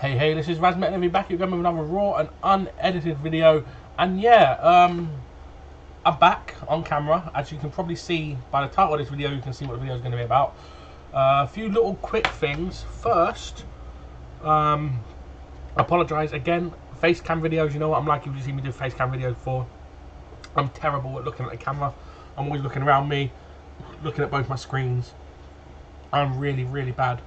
Hey, this is RaS-Metalinfy back again with another raw and unedited video. And yeah, I'm back on camera. As you can probably see by the title of this video, you can see what the video is going to be about. A few little quick things. First, apologise again. Face cam videos, you know what I'm like if you see me do face cam videos before. I'm terrible at looking at the camera. I'm always looking around me, looking at both my screens. I'm really bad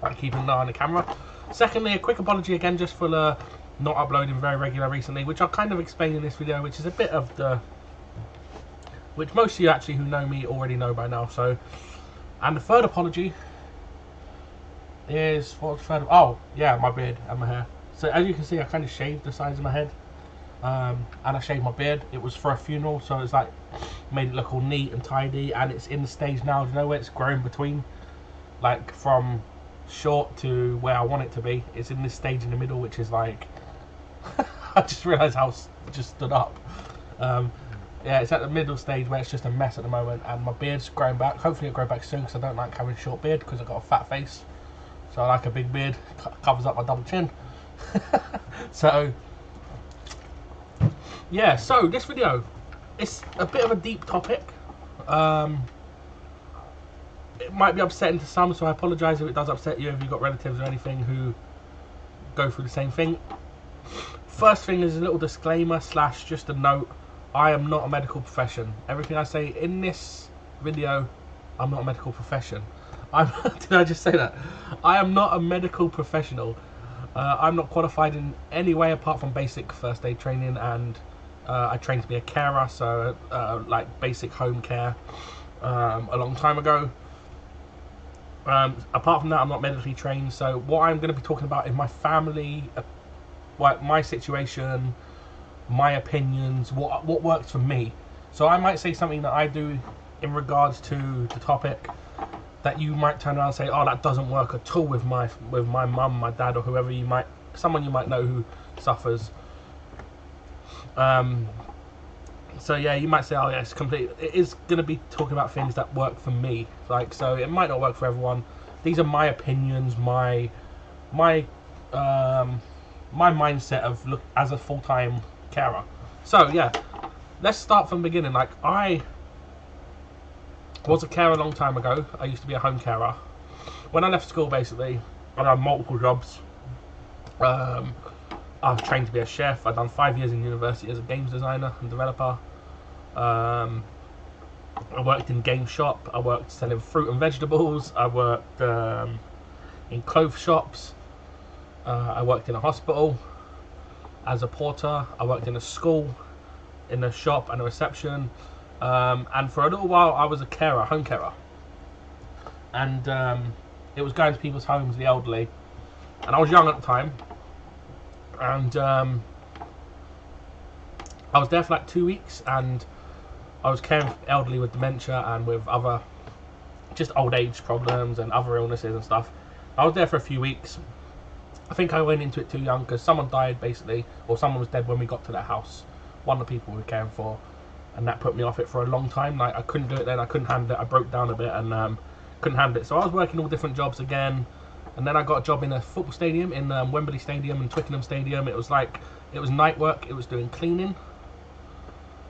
at keeping an eye on the camera. Secondly, a quick apology again just for not uploading very regular recently, which I'll kind of explain in this video, which is a bit of the... which most of you actually who know me already know by now. So, and the third apology is... what's the third? Oh, yeah, my beard and my hair. So as you can see, I kind of shaved the sides of my head. And I shaved my beard. It was for a funeral, so it's like made it look all neat and tidy, and it's in the stage now. Do you know where it's grown between? Like from short to where I want it to be. It's in this stage in the middle, which is like I just realised how it just stood up. Yeah, it's at the middle stage where it's just a mess at the moment, and my beard's growing back. Hopefully it'll grow back soon, because I don't like having a short beard because I've got a fat face. So I like a big beard, covers up my double chin. So yeah, so this video, it's a bit of a deep topic. It might be upsetting to some, so I apologise if it does upset you, if you've got relatives or anything who go through the same thing. First thing is a little disclaimer slash just a note. I am not a medical profession. Everything I say in this video, I'm not a medical profession. Did I just say that? I am not a medical professional. I'm not qualified in any way apart from basic first aid training, and I trained to be a carer, so like basic home care a long time ago. Apart from that, I'm not medically trained, so what I'm going to be talking about is my family, my situation, my opinions, what works for me. So I might say something that I do in regards to the topic that you might turn around and say, oh, that doesn't work at all with my mum, my dad, or whoever someone you might know who suffers. So yeah, you might say, oh yeah, it's complete. It is going to be talking about things that work for me. Like, so it might not work for everyone. These are my opinions, my mindset of look as a full-time carer. So yeah, let's start from the beginning. Like, I was a carer a long time ago. I used to be a home carer. When I left school, basically, I had multiple jobs. I've trained to be a chef. I've done 5 years in university as a games designer and developer. I worked in game shop. I worked selling fruit and vegetables. I worked in clothes shops. I worked in a hospital as a porter. I worked in a school, in a shop and a reception. And for a little while I was a carer, home carer. And it was going to people's homes, the elderly. And I was young at the time. And I was there for like 2 weeks, and I was caring for elderly with dementia and with other just old age problems and other illnesses and stuff. I was there for a few weeks. I think I went into it too young because someone died basically, or someone was dead when we got to that house, one of the people we were caring for, and that put me off it for a long time. Like, I couldn't do it then, I couldn't handle it, I broke down a bit and couldn't handle it. So I was working all different jobs again. And then I got a job in a football stadium, in Wembley Stadium and Twickenham Stadium. It was night work. It was doing cleaning,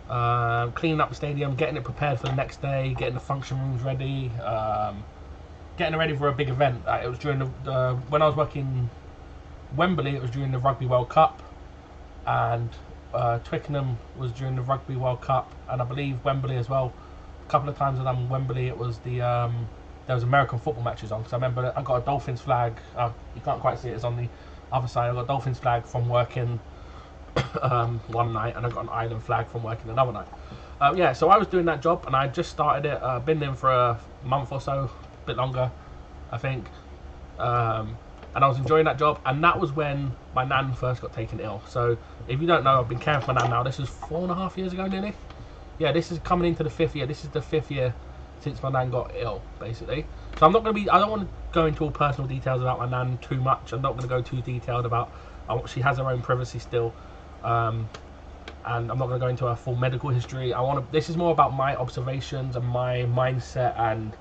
cleaning up the stadium, getting it prepared for the next day, getting the function rooms ready, getting it ready for a big event. It was during when I was working Wembley, it was during the Rugby World Cup, and Twickenham was during the Rugby World Cup, and I believe Wembley as well. A couple of times I've done Wembley, it was the there was American football matches on, because I remember I got a Dolphins flag. You can't quite see it, it's on the other side. I got a Dolphins flag from working one night, and I got an Ireland flag from working another night. Yeah, so I was doing that job, and I just started it. Been in for a month or so, a bit longer, I think. And I was enjoying that job, and that was when my nan first got taken ill. So if you don't know, I've been caring for my nan now. This is 4.5 years ago, nearly. Yeah, this is coming into the 5th year. This is the 5th year since my nan got ill, basically. So I don't want to go into all personal details about my nan too much. I'm not going to go too detailed about, she has her own privacy still. And I'm not going to go into her full medical history. This is more about my observations and my mindset and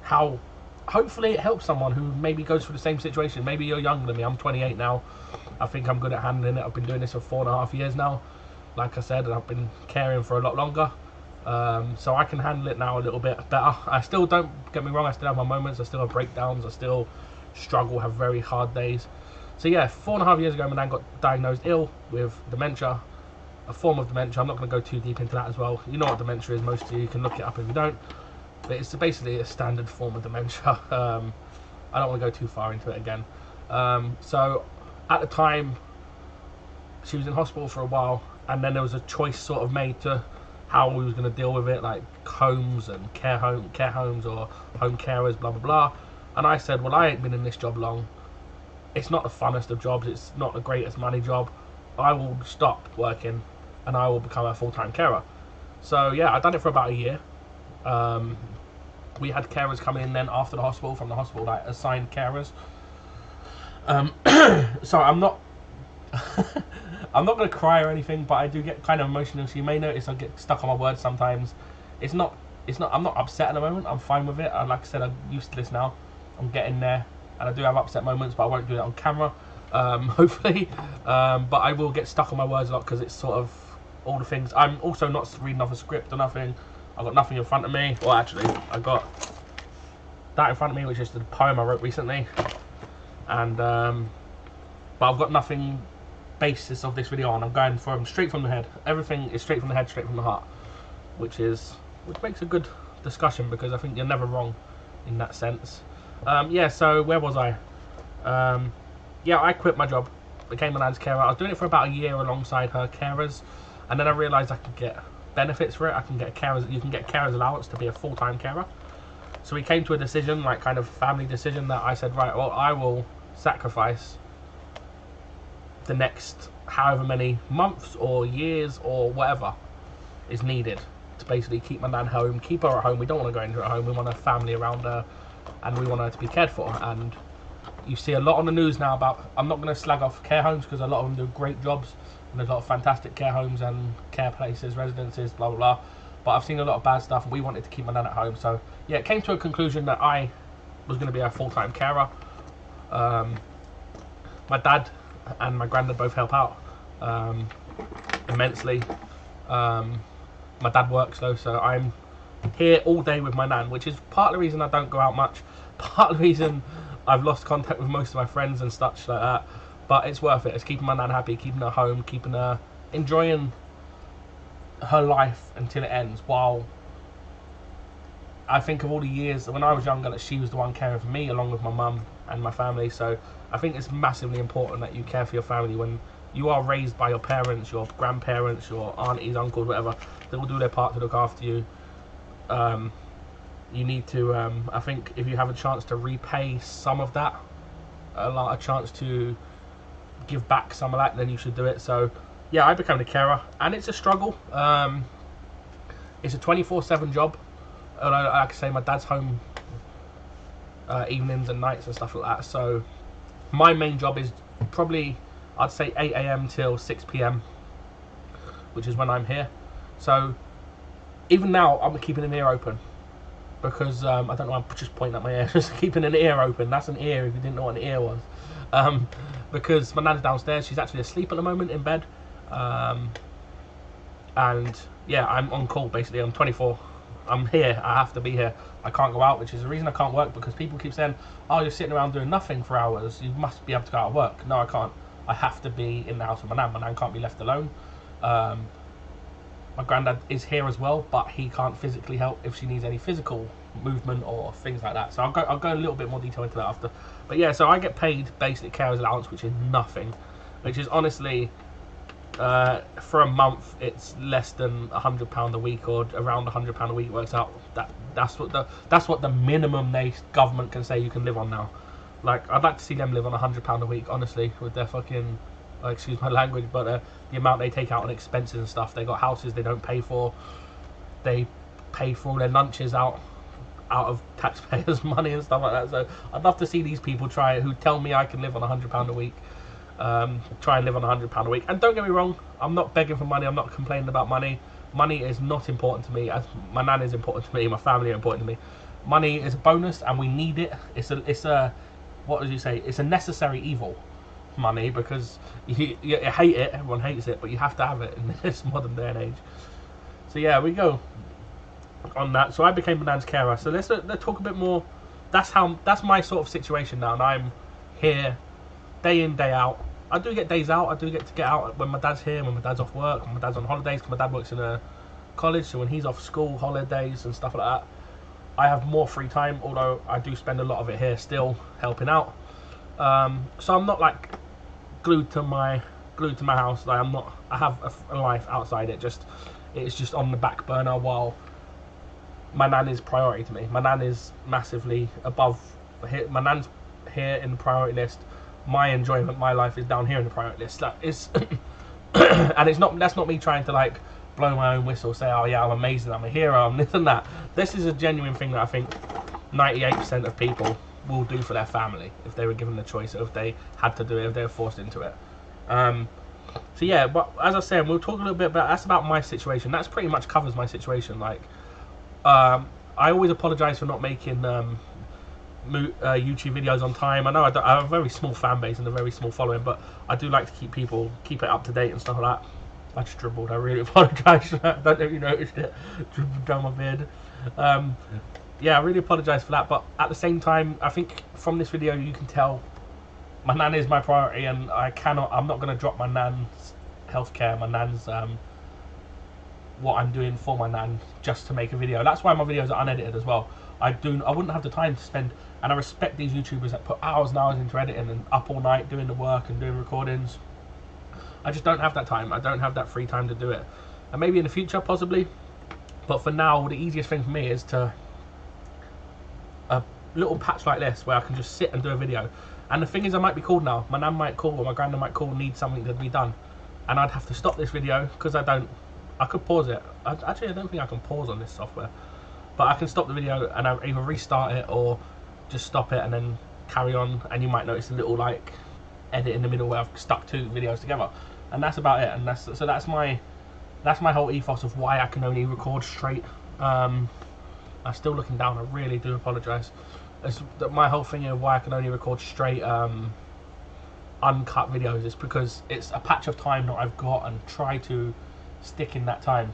how hopefully it helps someone who maybe goes through the same situation. Maybe you're younger than me. I'm 28 now. I think I'm good at handling it. I've been doing this for 4.5 years now. Like I said, and I've been caring for a lot longer. So I can handle it now a little bit better. I still, don't get me wrong, I still have my moments. I still have breakdowns. I still struggle, have very hard days. So yeah, 4.5 years ago, my nan got diagnosed ill with dementia, a form of dementia. I'm not going to go too deep into that as well. You know what dementia is, most of you can look it up if you don't. But it's basically a standard form of dementia. I don't want to go too far into it again. So at the time, she was in hospital for a while, and then there was a choice sort of made to how we was going to deal with it, like homes and care homes or home carers, blah blah blah. And I said, well, I ain't been in this job long. It's not the funnest of jobs. It's not the greatest money job. I will stop working, and I will become a full-time carer. So yeah, I've done it for about a year. We had carers coming in then after the hospital, from the hospital, like assigned carers. So I'm not I'm not going to cry or anything, but I do get kind of emotional, so you may notice I get stuck on my words sometimes. I'm not upset at the moment. I'm fine with it. Like I said, I'm used to this now. I'm getting there, and I do have upset moments, but I won't do that on camera, hopefully. But I will get stuck on my words a lot, because it's sort of all the things. I'm also not reading off a script or nothing. I've got nothing in front of me. Well, actually, I got that in front of me, which is the poem I wrote recently. And but I've got nothing basis of this video on. I'm going from straight from the head. Everything is straight from the head, straight from the heart, which makes a good discussion, because I think you're never wrong in that sense. Yeah, so where was I? Yeah, I quit my job, became a nan's carer. I was doing it for about a year alongside her carers, and then I realised I could get benefits for it. You can get carers allowance to be a full-time carer. So we came to a decision, like kind of family decision, that I said, right, well, I will sacrifice the next however many months or years or whatever is needed to basically keep my nan home, keep her at home. We don't want to go into her home. We want a family around her, and we want her to be cared for. And you see a lot on the news now about, I'm not going to slag off care homes, because a lot of them do great jobs, and there's a lot of fantastic care homes and care places, residences, blah blah blah. But I've seen a lot of bad stuff, and we wanted to keep my nan at home. So yeah, it came to a conclusion that I was going to be a full-time carer. My dad and my granddad both help out immensely. My dad works though, so I'm here all day with my nan, which is part of the reason I don't go out much, part of the reason I've lost contact with most of my friends and such like that. But it's worth it. It's keeping my nan happy, keeping her home, keeping her enjoying her life until it ends. While I think of all the years when I was younger, that she was the one caring for me, along with my mum and my family. So I think it's massively important that you care for your family when you are raised by your parents, your grandparents, your aunties, uncles, whatever. They will do their part to look after you. You need to, I think, if you have a chance to repay some of that, a chance to give back some of that, then you should do it. So yeah, I became a carer, and it's a struggle. It's a 24/7 job. Like I say, my dad's home evenings and nights and stuff like that. So my main job is probably, I'd say 8 AM till 6 PM, which is when I'm here. So even now, I'm keeping an ear open, because I don't know, I'm just pointing at my ear, just keeping an ear open. That's an ear if you didn't know what an ear was. Because my nan's downstairs. She's actually asleep at the moment in bed. And yeah, I'm on call basically. I'm 24. I'm here. I have to be here. I can't go out, which is the reason I can't work, because people keep saying, oh, you're sitting around doing nothing for hours. You must be able to go out and work. No, I can't. I have to be in the house with my nan. My nan can't be left alone. My granddad is here as well, but he can't physically help if she needs any physical movement or things like that. So I'll go a little bit more detail into that after. But yeah, so I get paid basic carers allowance, which is nothing, which is honestly, for a month, it's less than £100 a week, or around £100 a week works out. That's what the minimum government can say you can live on now. Like, I'd like to see them live on £100 a week, honestly, with their fucking, excuse my language, but the amount they take out on expenses and stuff. They got houses they don't pay for. They pay for all their lunches out of taxpayers' money and stuff like that. So I'd love to see these people who tell me I can live on £100 a week. Try and live on £100 a week. And don't get me wrong, I'm not begging for money. I'm not complaining about money. Money is not important to me. As my nan is important to me, my family are important to me. Money is a bonus, and we need it. It's a what did you say? It's a necessary evil, money, because you hate it. Everyone hates it, but you have to have it in this modern day and age. So yeah, we go on that. So I became my nan's carer. So let's talk a bit more. That's my sort of situation now, and I'm here day in, day out. I do get days out. I do get to get out when my dad's here, when my dad's off work, when my dad's on holidays, because my dad works in a college, so when he's off school, holidays and stuff like that, I have more free time, although I do spend a lot of it here still helping out. So I'm not like glued to my house. Like I have a life outside it. It's just on the back burner while my nan is priority to me. My nan is massively above here. My nan's here in the priority list. My enjoyment, my life is down here in the priority list. That is, and that's not me trying to like blow my own whistle, say, oh yeah, I'm amazing, I'm a hero, I'm this and that. This is a genuine thing that I think 98% of people will do for their family if they were given the choice, or if they had to do it, if they were forced into it. So yeah, but as I said, we'll talk a little bit about, that's about my situation. That's pretty much covers my situation. Like, I always apologise for not making YouTube videos on time. I know I have a very small fan base and a very small following, but I do like to keep it up to date and stuff like that. I just dribbled. I really apologise for that. I don't know if you noticed it. Dribbled down my beard. Yeah, I really apologise for that. But at the same time, I think from this video you can tell my nan is my priority, and I'm not going to drop my nan's healthcare, my nan's what I'm doing for my nan just to make a video. That's why my videos are unedited as well. I wouldn't have the time to spend, and I respect these YouTubers that put hours and hours into editing and up all night doing the work and doing recordings. I just don't have that time. I don't have that free time to do it. And maybe in the future, possibly. But for now, the easiest thing for me is to a little patch like this where I can just sit and do a video. And the thing is, I might be called now. My nan might call, or my granddad might call, need something to be done, and I'd have to stop this video because I could pause it. Actually, I don't think I can pause on this software, but I can stop the video and I either restart it or just stop it and then carry on. And you might notice a little like edit in the middle where I've stuck two videos together, and that's about it. And that's my whole ethos of why I can only record straight. I'm still looking down. I really do apologise. My whole thing of why I can only record straight uncut videos is because it's a patch of time that I've got, and try to stick in that time.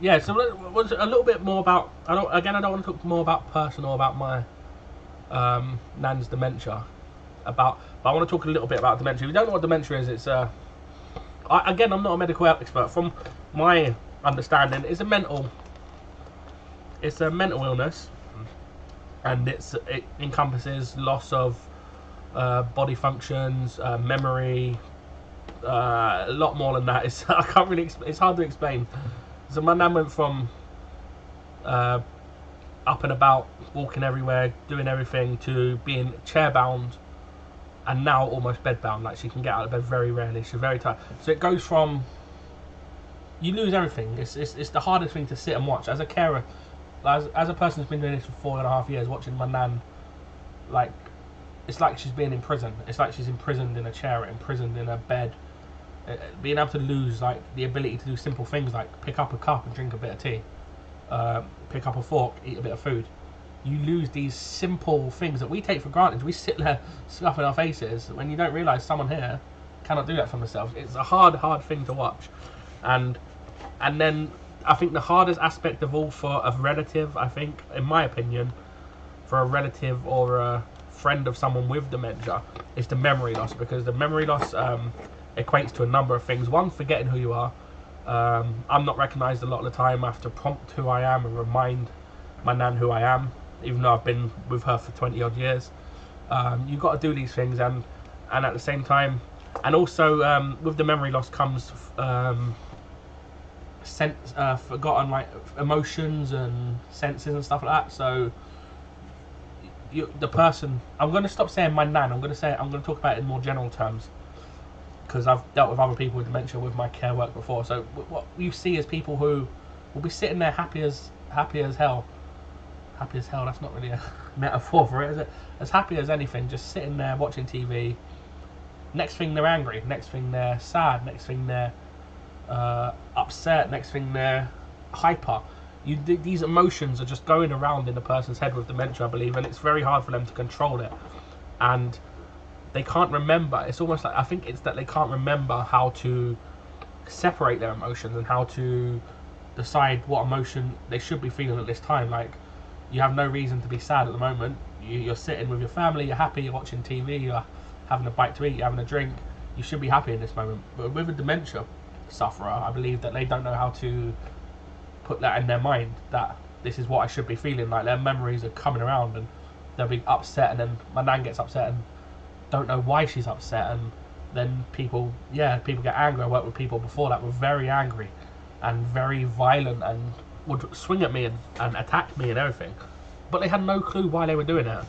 Yeah, so a little bit more about, I don't want to talk more about personal, about my nan's dementia, but I want to talk a little bit about dementia. If you don't know what dementia is, it's again, I'm not a medical expert. From my understanding, it's a mental illness, and it encompasses loss of body functions, memory, a lot more than that. It's hard to explain. So my nan went from up and about, walking everywhere, doing everything, to being chair bound, and now almost bed bound. Like, she can get out of bed very rarely. She's very tired. So it goes from, you lose everything. It's the hardest thing to sit and watch as a carer. As a person who's been doing this for 4.5 years, watching my nan, like, it's like she's being in prison. It's like she's imprisoned in a chair, imprisoned in a bed. Being able to lose like the ability to do simple things like pick up a cup and drink a bit of tea, pick up a fork, eat a bit of food. You lose these simple things that we take for granted. We sit there scuffing our faces when you don't realise someone here cannot do that for themselves. It's a hard thing to watch. And then I think the hardest aspect of all for a relative, I think, in my opinion, for a relative or a friend of someone with dementia, is the memory loss. Because the memory loss equates to a number of things. One, forgetting who you are. I'm not recognised a lot of the time. I have to prompt who I am and remind my nan who I am, even though I've been with her for 20 odd years. You've got to do these things, and at the same time, and also with the memory loss comes forgotten like emotions and senses and stuff like that. So the person, I'm going to stop saying my nan. I'm going to talk about it in more general terms, because I've dealt with other people with dementia with my care work before. So what you see is people who will be sitting there happy as hell. Happy as hell, that's not really a metaphor for it, is it? As happy as anything, just sitting there watching TV. Next thing they're angry, next thing they're sad, next thing they're upset, next thing they're hyper. These emotions are just going around in a person's head with dementia, I believe, and it's very hard for them to control it. And they can't remember. It's almost like, I think it's that they can't remember how to separate their emotions and how to decide what emotion they should be feeling at this time. Like, you have no reason to be sad at the moment. You're sitting with your family, you're happy, you're watching TV, you're having a bite to eat, you're having a drink. You should be happy in this moment. But with a dementia sufferer, I believe that they don't know how to put that in their mind, that this is what I should be feeling. Like, their memories are coming around and they'll be upset, and then my nan gets upset and don't know why she's upset, and then people get angry. I worked with people before that were very angry and very violent and would swing at me and attack me and everything, but they had no clue why they were doing it.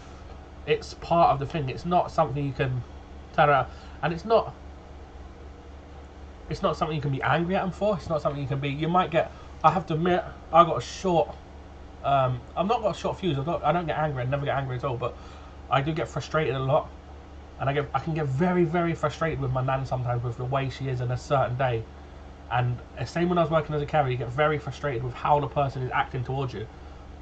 It's part of the thing. It's not something you can turn around, and it's not something you can be angry at them for. It's not something you can be. You might get. I have to admit, I got a short. I've not got a short fuse. I don't get angry. I never get angry at all. But I do get frustrated a lot, and I can get very, very frustrated with my nan sometimes with the way she is on a certain day. And same when I was working as a carer, you get very frustrated with how the person is acting towards you.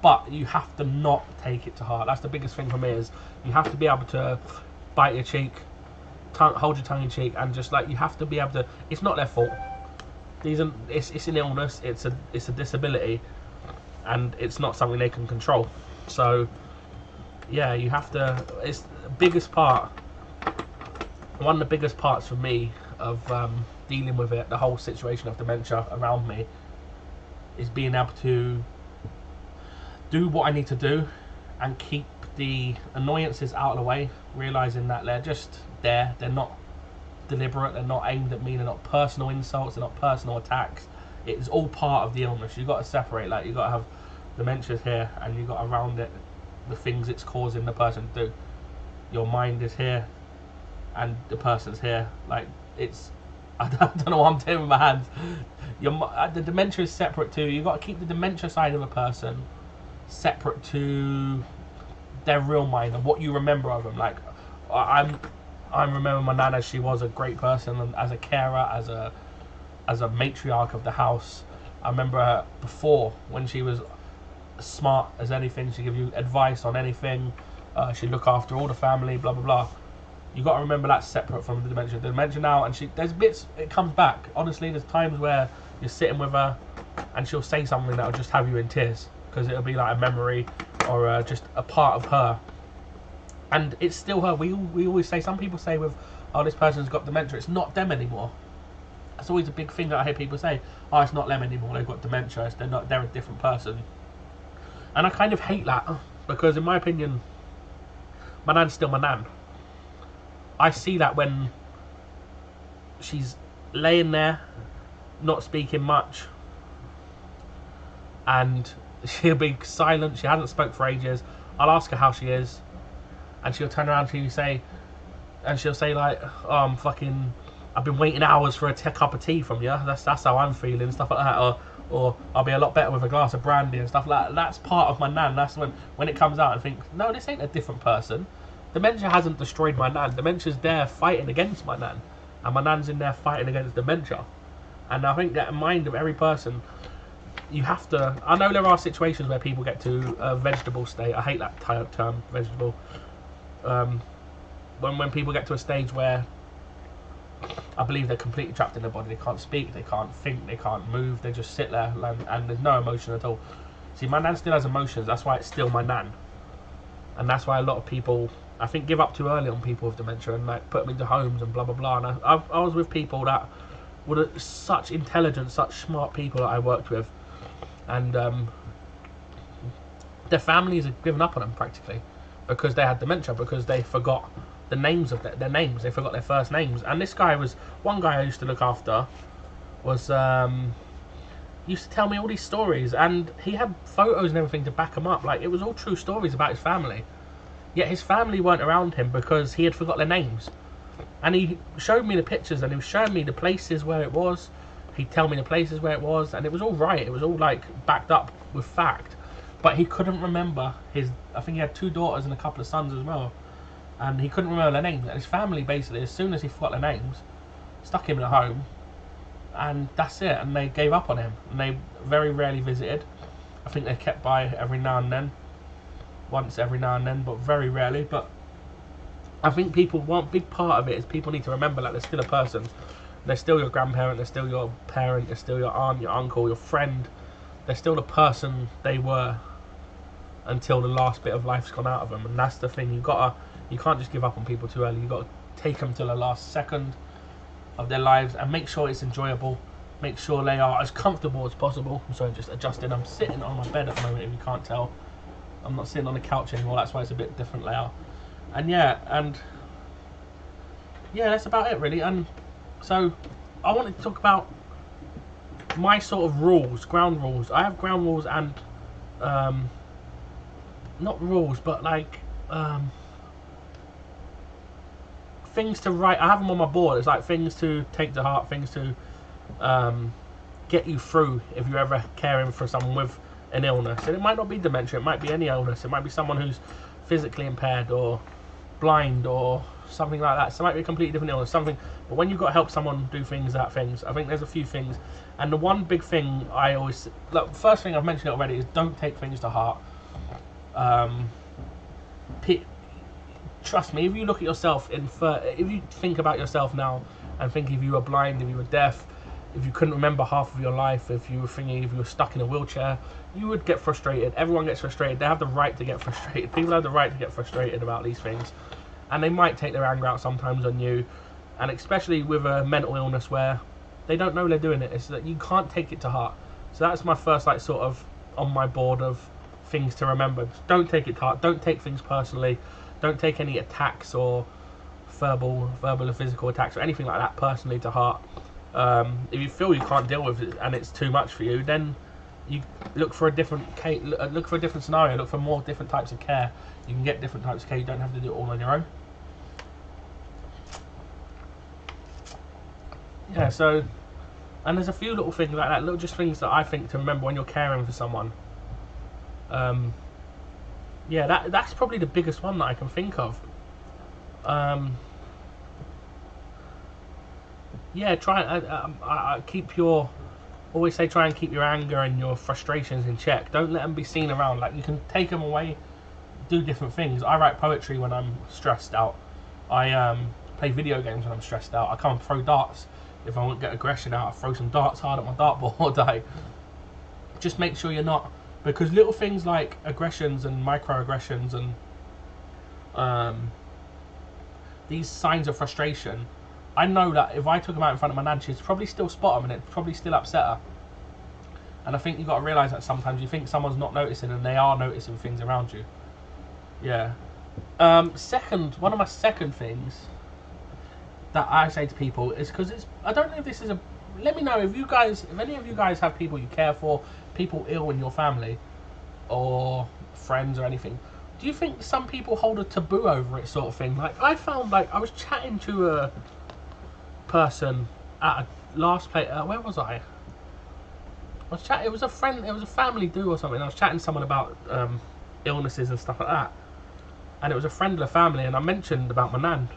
But you have to not take it to heart. That's the biggest thing for me, is you have to be able to bite your cheek, hold your tongue in cheek, and just like, you have to be able to. It's not their fault. It's an illness. It's a disability, and it's not something they can control. So yeah, you have to. It's the biggest part. One of the biggest parts for me of dealing with it, the whole situation of dementia around me, is being able to do what I need to do and keep the annoyances out of the way, realising that they're just there. They're not deliberate, they're not aimed at me, they're not personal insults, they're not personal attacks. It's all part of the illness. You've got to separate. Like, you've got to have dementia's here, and you've got around it the things it's causing the person to do. Your mind is here and the person's here. Like, it's, I don't know what I'm doing with my hands. The dementia is separate too. You've got to keep the dementia side of a person separate to their real mind and what you remember of them. Like, I remember my nan as she was a great person, and as a carer, as a matriarch of the house. I remember her before, when she was smart as anything. She'd give you advice on anything. She'd look after all the family, blah blah blah. You got to remember that's separate from the dementia. The dementia now, and there's bits, it comes back. Honestly, there's times where you're sitting with her and she'll say something that'll just have you in tears, because it'll be like a memory or just a part of her, and it's still her. We always say, some people say with, oh, this person's got dementia, it's not them anymore. That's always a big thing that I hear people say. Oh, it's not them anymore, they've got dementia, they're a different person. And I kind of hate that, because in my opinion, my nan's still my nan. I see that when she's laying there, not speaking much, and she'll be silent. She hasn't spoke for ages. I'll ask her how she is, and she'll turn around to you and she'll say like, oh, I've been waiting hours for a cup of tea from you. That's how I'm feeling, stuff like that. Or I'll be a lot better with a glass of brandy and stuff like that. That's part of my nan. That's when it comes out, I think, no, this ain't a different person. Dementia hasn't destroyed my nan. Dementia's there fighting against my nan, and my nan's in there fighting against dementia. And I think that in mind of every person, you have to. I know there are situations where people get to a vegetable state. I hate that term, vegetable. When people get to a stage where I believe they're completely trapped in their body. They can't speak, they can't think, they can't move. They just sit there and there's no emotion at all. See, my nan still has emotions. That's why it's still my nan, and that's why a lot of people, I think, give up too early on people with dementia and like put them into homes and blah blah blah. And I was with people that were such intelligent, such smart people that I worked with, and their families had given up on them practically because they had dementia, because they forgot the names of their names. They forgot their first names. And this guy was one guy I used to look after. Was used to tell me all these stories, and he had photos and everything to back them up. Like, it was all true stories about his family. Yet his family weren't around him because he had forgot their names. And he showed me the pictures, and he was showing me the places where it was. He'd tell me the places where it was, and it was all right. It was all like backed up with fact. But he couldn't remember I think he had 2 daughters and a couple of sons as well. And he couldn't remember their names. And his family, basically, as soon as he forgot their names, stuck him in a home, and that's it. And they gave up on him, and they very rarely visited. I think they kept by every now and then, once every now and then, but very rarely. But I think people, one big part of it is people need to remember that they're still a person. They're still your grandparent, they're still your parent, they're still your aunt, your uncle, your friend. They're still the person they were until the last bit of life's gone out of them. And that's the thing, you can't just give up on people too early. You got to take them till the last second of their lives and make sure it's enjoyable. Make sure they are as comfortable as possible. I'm sorry, just adjusting. I'm sitting on my bed at the moment, if you can't tell. I'm not sitting on the couch anymore, that's why it's a bit different layout. And yeah, that's about it really. And so I wanted to talk about my sort of rules, ground rules. I have ground rules and not rules, but like things to write. I have them on my board. It's like things to take to heart, things to get you through if you're ever caring for someone with an illness. And it might not be dementia, it might be any illness. It might be someone who's physically impaired or blind or something like that. So it might be a completely different illness, something. But when you've got to help someone do things, I think there's a few things. And the one big thing I always, look, first thing I've mentioned it already, is don't take things to heart. Trust me, if you look at yourself if you think about yourself now and think if you were blind, if you were deaf, if you couldn't remember half of your life, if you were stuck in a wheelchair, you would get frustrated. Everyone gets frustrated. They have the right to get frustrated. People have the right to get frustrated about these things, and they might take their anger out sometimes on you, and especially with a mental illness where they don't know they're doing it. It's that you can't take it to heart. So that's my first sort of on my board of things to remember. Just don't take it to heart. Don't take things personally. Don't take any attacks or verbal or physical attacks or anything like that personally to heart. If you feel you can't deal with it and it's too much for you, then you look for a different scenario. Look for more different types of care. You can get different types of care. You don't have to do it all on your own. Yeah. So, and there's a few little things like that, little just things that I think to remember when you're caring for someone. Yeah, that's probably the biggest one that I can think of. Yeah, try and keep your anger and your frustrations in check. Don't let them be seen around. Like, you can take them away, do different things. I write poetry when I'm stressed out. I play video games when I'm stressed out. I come and throw darts. If I want to get aggression out, I throw some darts hard at my dartboard. Just make sure you're not, because little things like aggressions and microaggressions and these signs of frustration, I know that if I took them out in front of my nan, she'd probably still spot them and it'd probably still upset her. And I think you've got to realise that sometimes you think someone's not noticing and they are noticing things around you. Yeah. One of my second things that I say to people is, because I don't know if this is let me know if any of you guys have people you care for, people ill in your family or friends or anything. Do you think some people hold a taboo over it, sort of thing? Like, I found, like, I was chatting to a person at a last place. Where was I? It was a family do or something. I was chatting to someone about illnesses and stuff like that, and it was a friend of the family, and I mentioned about my nan,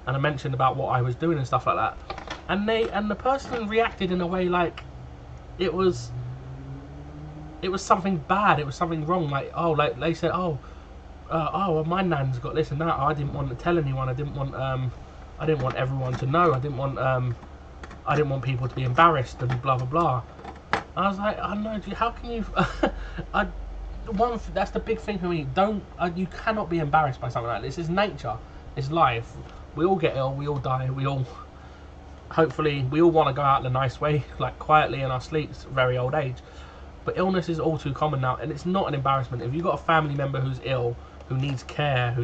and I mentioned about what I was doing and stuff like that, and the person reacted in a way like it was something bad, it was something wrong. Like, they said, well, my nan's got this and that. I didn't want to tell anyone. I didn't want everyone to know. I didn't want people to be embarrassed and blah blah blah. And I was like, I know. How can you? That's the big thing for me. You cannot be embarrassed by something like this. It's nature. It's life. We all get ill. We all die. Hopefully, we all want to go out in a nice way, like quietly in our sleeps, very old age. But illness is all too common now, and it's not an embarrassment. If you've got a family member who's ill, who needs care,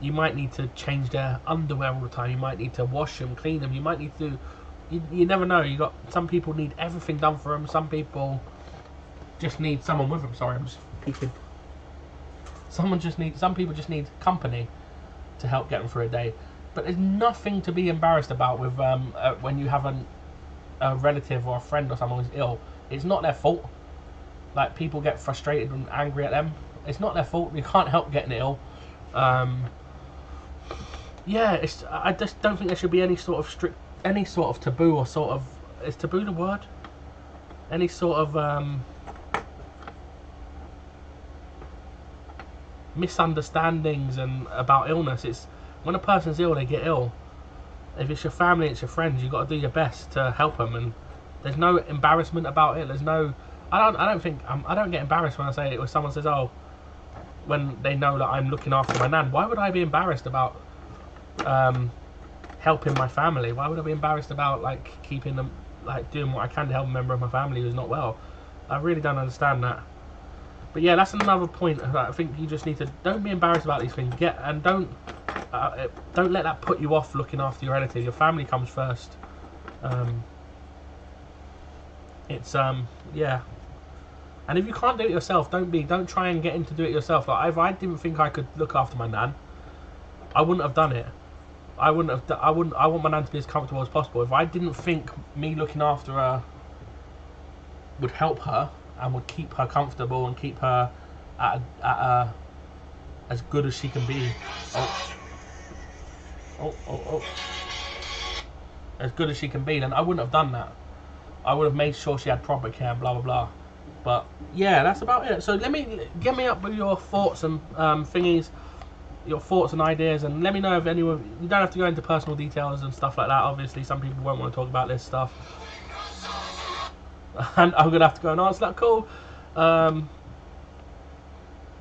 you might need to change their underwear all the time. You might need to wash them, clean them. You might need to. You never know. Some people need everything done for them. Some people just need someone with them. Sorry, I'm just peeking. Some people just need company to help get them through a day. But there's nothing to be embarrassed about with when you have a relative or a friend or someone who's ill. It's not their fault. Like, people get frustrated and angry at them. It's not their fault. You can't help getting ill. Yeah, I just don't think there should be any sort of strict any sort of taboo or sort of, is taboo the word? Any sort of misunderstandings and about illness. It's when a person's ill, they get ill. If it's your family, it's your friends, you've got to do your best to help them, and there's no embarrassment about it. There's no, I don't get embarrassed when I say it. When someone says, oh, when they know that I'm looking after my nan, why would I be embarrassed about helping my family? Why would I be embarrassed about like keeping them, like doing what I can to help a member of my family who's not well? I really don't understand that. But yeah, that's another point. I think you just need to, don't be embarrassed about these things. Don't let that put you off looking after your relatives. Your family comes first. Yeah. And if you can't do it yourself, don't try and get in to do it yourself. Like, if I didn't think I could look after my nan, I wouldn't have done it. I want my nan to be as comfortable as possible. If I didn't think me looking after her would help her and would keep her comfortable and keep her at as good as she can be. As good as she can be, then I wouldn't have done that. I would have made sure she had proper care, blah blah blah. But yeah, that's about it. So get me up with your thoughts and thingies, your thoughts and ideas, and let me know if anyone. You don't have to go into personal details and stuff like that. Obviously, some people won't want to talk about this stuff, and I'm gonna have to go and answer that call.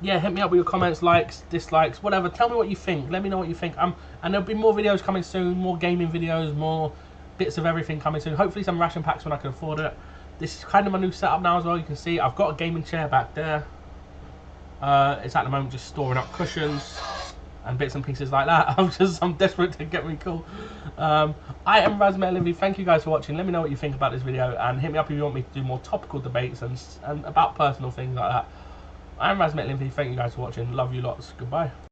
Yeah, hit me up with your comments, likes, dislikes, whatever. Tell me what you think. Let me know what you think. And there'll be more videos coming soon, more gaming videos, more bits of everything coming soon. Hopefully some ration packs when I can afford it. This is kind of my new setup now as well. You can see I've got a gaming chair back there. It's at the moment just storing up cushions and bits and pieces like that. I'm desperate to get me cool. I am RaS-Metalinfy. Thank you guys for watching. Let me know what you think about this video, and hit me up if you want me to do more topical debates and about personal things like that. I am RaS-Metalinfy. Thank you guys for watching. Love you lots. Goodbye.